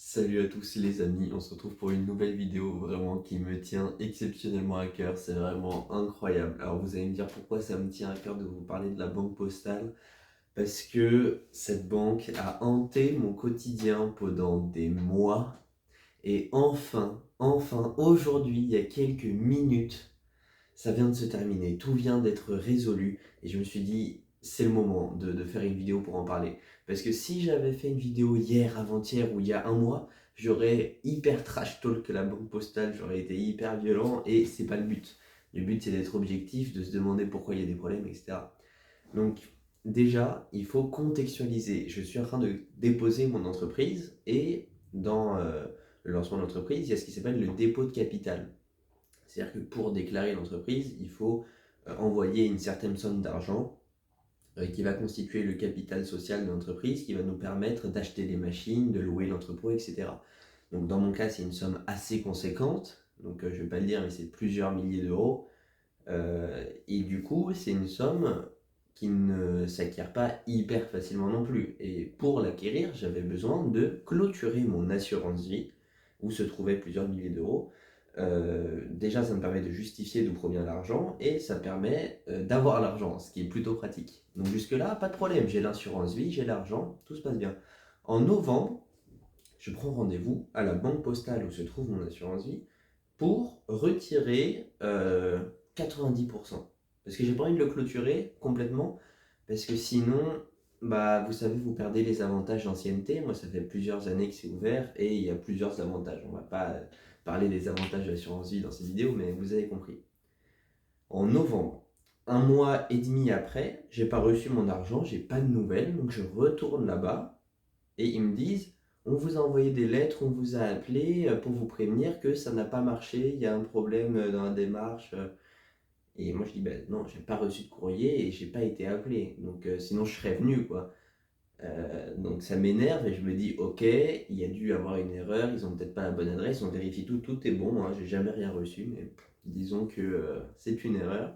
Salut à tous les amis, on se retrouve pour une nouvelle vidéo vraiment qui me tient exceptionnellement à cœur, c'est vraiment incroyable. Alors vous allez me dire pourquoi ça me tient à cœur de vous parler de la Banque Postale, parce que cette banque a hanté mon quotidien pendant des mois et enfin, aujourd'hui, il y a quelques minutes, ça vient de se terminer, tout vient d'être résolu et je me suis dit c'est le moment de faire une vidéo pour en parler. Parce que si j'avais fait une vidéo hier, avant-hier ou il y a un mois, j'aurais hyper trash talk la banque postale, j'aurais été hyper violent et c'est pas le but. Le but c'est d'être objectif, de se demander pourquoi il y a des problèmes, etc. Donc déjà, il faut contextualiser. Je suis en train de déposer mon entreprise et dans le lancement de l'entreprise, il y a ce qui s'appelle le dépôt de capital. C'est-à-dire que pour déclarer l'entreprise, il faut envoyer une certaine somme d'argent qui va constituer le capital social de l'entreprise, qui va nous permettre d'acheter des machines, de louer l'entrepôt, etc. Donc dans mon cas, c'est une somme assez conséquente, donc je ne vais pas le dire, mais c'est plusieurs milliers d'euros. Et du coup, c'est une somme qui ne s'acquiert pas hyper facilement non plus. Et pour l'acquérir, j'avais besoin de clôturer mon assurance vie, où se trouvaient plusieurs milliers d'euros. Déjà, ça me permet de justifier d'où provient l'argent et ça permet d'avoir l'argent, ce qui est plutôt pratique. Donc jusque-là, pas de problème, j'ai l'assurance vie, j'ai l'argent, tout se passe bien. En novembre, je prends rendez-vous à la banque postale où se trouve mon assurance vie pour retirer 90%. Parce que j'ai pas envie de le clôturer complètement, parce que sinon, bah, vous savez, vous perdez les avantages d'ancienneté. Moi, ça fait plusieurs années que c'est ouvert et il y a plusieurs avantages. On va pas parler des avantages de l'assurance vie dans cette vidéo, mais vous avez compris. En novembre, un mois et demi après, j'ai pas reçu mon argent, j'ai pas de nouvelles, donc je retourne là-bas et ils me disent, on vous a envoyé des lettres, on vous a appelé pour vous prévenir que ça n'a pas marché, il y a un problème dans la démarche. Et moi je dis, ben non, j'ai pas reçu de courrier et j'ai pas été appelé, donc sinon je serais venu quoi. Donc ça m'énerve et je me dis, ok, il y a dû avoir une erreur, ils ont peut-être pas la bonne adresse, on vérifie tout, tout est bon, hein, j'ai jamais rien reçu, mais disons que c'est une erreur.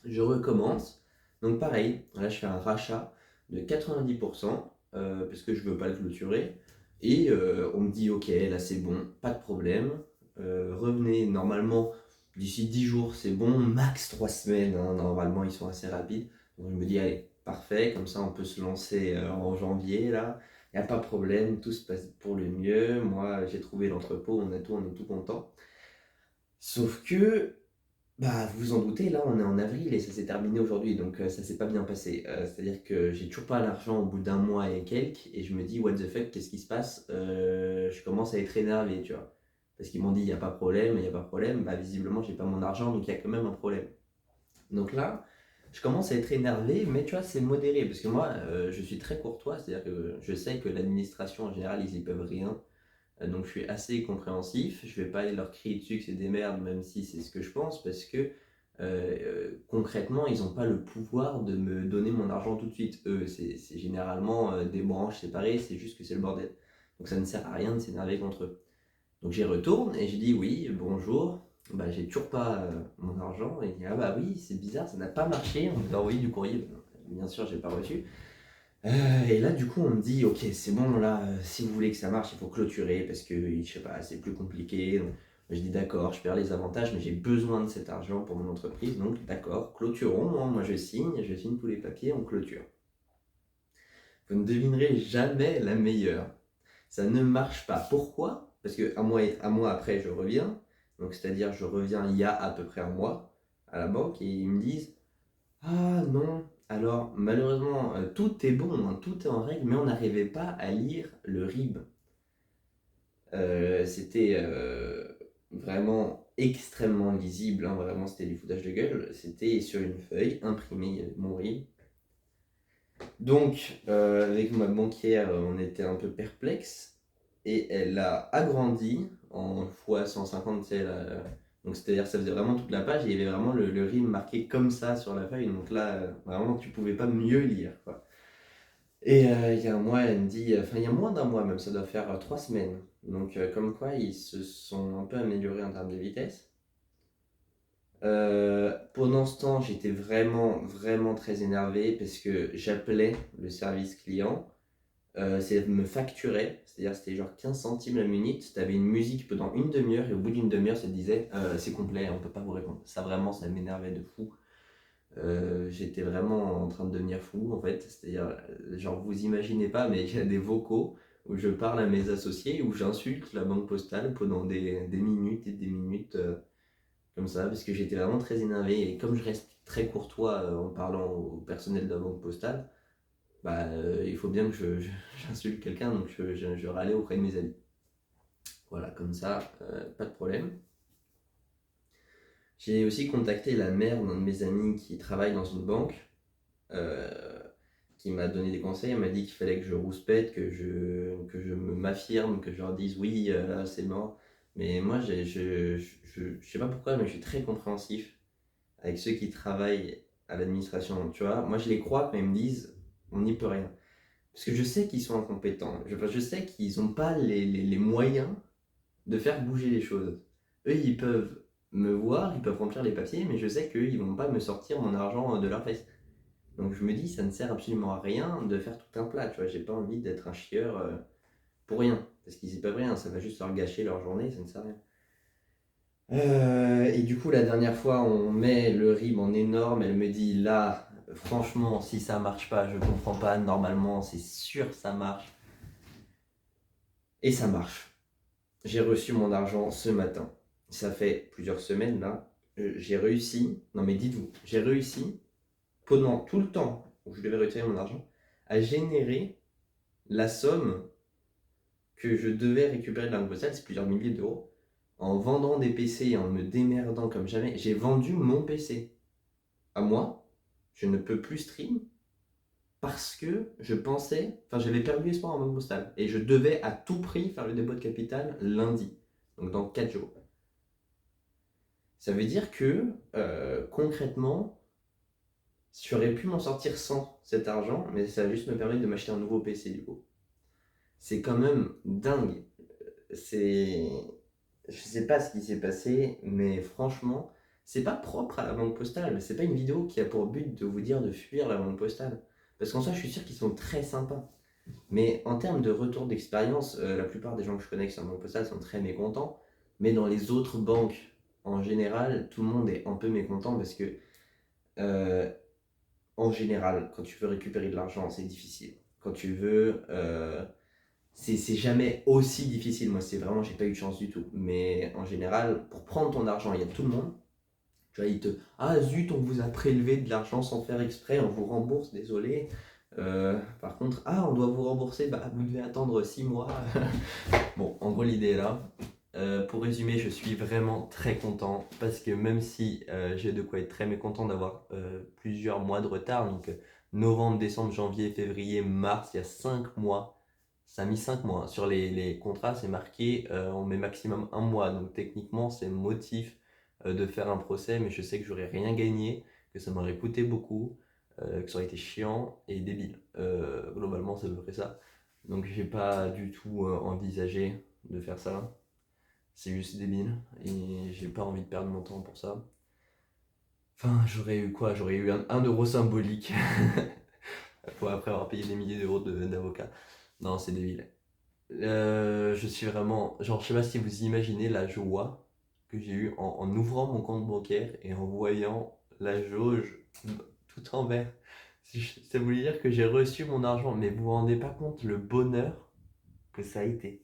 Je recommence, donc pareil, là je fais un rachat de 90% parce que je veux pas le clôturer. Et on me dit, ok, là c'est bon, pas de problème. Revenez, normalement, d'ici 10 jours, c'est bon, max 3 semaines, hein, normalement ils sont assez rapides. Donc je me dis, allez, parfait, comme ça on peut se lancer en janvier, là. Il n'y a pas de problème, tout se passe pour le mieux. Moi, j'ai trouvé l'entrepôt, on est tout content. Sauf que bah, vous vous en doutez, là on est en avril et ça s'est terminé aujourd'hui, donc ça s'est pas bien passé. C'est-à-dire que j'ai toujours pas l'argent au bout d'un mois et quelques, et je me dis, what the fuck, qu'est-ce qui se passe? Je commence à être énervé, tu vois. Parce qu'ils m'ont dit, il n'y a pas de problème, il n'y a pas de problème. Bah, visiblement, j'ai pas mon argent, donc il y a quand même un problème. Donc là, je commence à être énervé, mais tu vois, c'est modéré, parce que moi, je suis très courtois, c'est-à-dire que je sais que l'administration en général, ils y peuvent rien. Donc je suis assez compréhensif, je vais pas aller leur crier dessus que c'est des merdes, même si c'est ce que je pense, parce que concrètement, ils n'ont pas le pouvoir de me donner mon argent tout de suite. Eux, c'est généralement des branches séparées, c'est juste que c'est le bordel. Donc ça ne sert à rien de s'énerver contre eux. Donc j'y retourne et je dis oui, bonjour, bah, j'ai toujours pas mon argent. Et il dit ah bah oui, c'est bizarre, ça n'a pas marché, on vous a envoyé du courrier. Bien sûr, j'ai pas reçu. Et là, du coup, on me dit, ok, c'est bon, là, si vous voulez que ça marche, il faut clôturer parce que, je sais pas, c'est plus compliqué. Donc, je dis, d'accord, je perds les avantages, mais j'ai besoin de cet argent pour mon entreprise. Donc, d'accord, clôturons. Moi, je signe tous les papiers, on clôture. Vous ne devinerez jamais la meilleure. Ça ne marche pas. Pourquoi? Parce que un mois après, je reviens. Donc, c'est-à-dire, je reviens il y a à peu près un mois à la banque et ils me disent, ah non, alors malheureusement, tout est bon, hein, tout est en règle, mais on n'arrivait pas à lire le RIB. C'était vraiment extrêmement lisible, hein, vraiment c'était du foutage de gueule. C'était sur une feuille imprimée, il y avait mon RIB. Donc, avec ma banquière, on était un peu perplexe et elle a agrandi en x 150, tu sais, là, donc c'est-à-dire ça faisait vraiment toute la page et il y avait vraiment le RIB marqué comme ça sur la feuille. Donc là, vraiment, tu pouvais pas mieux lire, quoi. Et il y a un mois, elle me dit, enfin il y a moins d'un mois même, ça doit faire 3 semaines. Donc comme quoi, ils se sont un peu améliorés en termes de vitesse. Pendant ce temps, j'étais vraiment très énervé parce que j'appelais le service client. c'est me facturer, c'est-à-dire c'était genre 15 centimes la minute, tu avais une musique pendant une demi-heure et au bout d'une demi-heure ça te disait c'est complet, on peut pas vous répondre. Ça vraiment, ça m'énervait de fou. J'étais vraiment en train de devenir fou en fait, c'est-à-dire genre vous imaginez pas mais il y a des vocaux où je parle à mes associés, où j'insulte la banque postale pendant des minutes et des minutes comme ça, parce que j'étais vraiment très énervé et comme je reste très courtois en parlant au personnel de la banque postale, bah, il faut bien que j'insulte quelqu'un, donc je râlais auprès de mes amis. Voilà, comme ça, pas de problème. J'ai aussi contacté la mère d'un de mes amis qui travaille dans une banque, euh, qui m'a donné des conseils. Elle m'a dit qu'il fallait que je rouspète, que je m'affirme, que je leur dise oui, là c'est mort. Mais moi, je sais pas pourquoi, mais je suis très compréhensif avec ceux qui travaillent à l'administration. Tu vois, moi je les crois quand ils me disent on n'y peut rien. Parce que je sais qu'ils sont incompétents. Je sais qu'ils n'ont pas les moyens de faire bouger les choses. Eux, ils peuvent me voir, ils peuvent remplir les papiers, mais je sais qu'eux, ils vont pas me sortir mon argent de leur fesse. Donc je me dis, ça ne sert absolument à rien de faire tout un plat. Tu vois, j'ai pas envie d'être un chieur pour rien. Parce qu'ils y peuvent rien, ça va juste leur gâcher leur journée, ça ne sert à rien. Et du coup, la dernière fois, on met le rib en énorme. Elle me dit là, franchement, si ça marche pas, je comprends pas. Normalement, c'est sûr que ça marche. Et ça marche. J'ai reçu mon argent ce matin. Ça fait plusieurs semaines là. J'ai réussi. Non, mais dites-vous, j'ai réussi pendant tout le temps où je devais retirer mon argent à générer la somme que je devais récupérer de la Banque Postale, c'est plusieurs milliers d'euros. En vendant des PC et en me démerdant comme jamais, j'ai vendu mon PC à moi. Je ne peux plus stream parce que je pensais, enfin j'avais perdu espoir en Banque Postale et je devais à tout prix faire le dépôt de capital lundi, donc dans 4 jours. Ça veut dire que concrètement, j'aurais pu m'en sortir sans cet argent, mais ça va juste me permettre de m'acheter un nouveau PC du coup. C'est quand même dingue. C'est, je sais pas ce qui s'est passé, mais franchement, c'est pas propre à la Banque Postale. C'est pas une vidéo qui a pour but de vous dire de fuir la Banque Postale. Parce qu'en soi, je suis sûr qu'ils sont très sympas. Mais en termes de retour d'expérience, la plupart des gens que je connais qui sont en Banque Postale sont très mécontents. Mais dans les autres banques, en général, tout le monde est un peu mécontent parce que, euh, en général, quand tu veux récupérer de l'argent, c'est difficile. Quand tu veux, c'est jamais aussi difficile. Moi, c'est vraiment, j'ai pas eu de chance du tout. Mais en général, pour prendre ton argent, il y a tout le monde. Tu vois, ah zut, on vous a prélevé de l'argent sans faire exprès, on vous rembourse, désolé. Par contre, ah, on doit vous rembourser, bah vous devez attendre 6 mois. Bon, en gros, l'idée est là. Pour résumer, je suis vraiment très content parce que même si j'ai de quoi être très mécontent d'avoir plusieurs mois de retard, donc novembre, décembre, janvier, février, mars, il y a 5 mois. Ça a mis 5 mois. Sur les contrats, c'est marqué on met maximum un mois. Donc techniquement, c'est motif de faire un procès, mais je sais que j'aurais rien gagné, que ça m'aurait coûté beaucoup, que ça aurait été chiant et débile. Globalement, c'est à peu près ça. Donc j'ai pas du tout envisagé de faire ça. C'est juste débile et j'ai pas envie de perdre mon temps pour ça. Enfin, j'aurais eu quoi? J'aurais eu un euro symbolique pour après avoir payé des milliers d'euros d'avocat. Non, c'est débile. Je suis vraiment. Genre, je sais pas si vous imaginez la joie que j'ai eue en ouvrant mon compte bancaire et en voyant la jauge tout en vert. Ça voulait dire que j'ai reçu mon argent, mais vous vous rendez pas compte le bonheur que ça a été.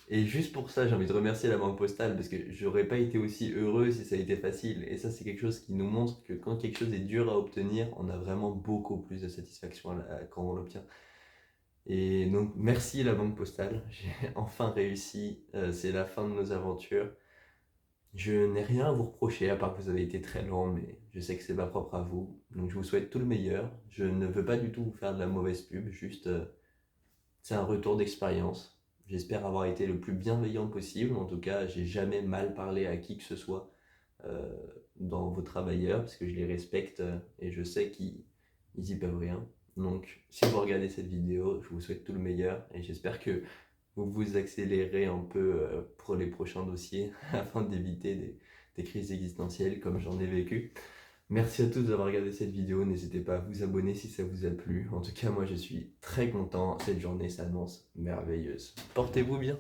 Et juste pour ça, j'ai envie de remercier la Banque Postale parce que j'aurais pas été aussi heureux si ça a été facile. Et ça, c'est quelque chose qui nous montre que quand quelque chose est dur à obtenir, on a vraiment beaucoup plus de satisfaction quand on l'obtient. Et donc, merci la Banque Postale. J'ai enfin réussi. C'est la fin de nos aventures. Je n'ai rien à vous reprocher, à part que vous avez été très lent, mais je sais que c'est pas propre à vous. Donc, je vous souhaite tout le meilleur. Je ne veux pas du tout vous faire de la mauvaise pub, juste c'est un retour d'expérience. J'espère avoir été le plus bienveillant possible. En tout cas, j'ai jamais mal parlé à qui que ce soit euh, dans vos travailleurs, parce que je les respecte et je sais qu'ils y peuvent rien. Donc, si vous regardez cette vidéo, je vous souhaite tout le meilleur et j'espère que vous vous accélérez un peu pour les prochains dossiers afin d'éviter des crises existentielles comme j'en ai vécu. Merci à tous d'avoir regardé cette vidéo, n'hésitez pas à vous abonner si ça vous a plu. En tout cas, moi je suis très content, cette journée s'annonce merveilleuse. Portez-vous bien.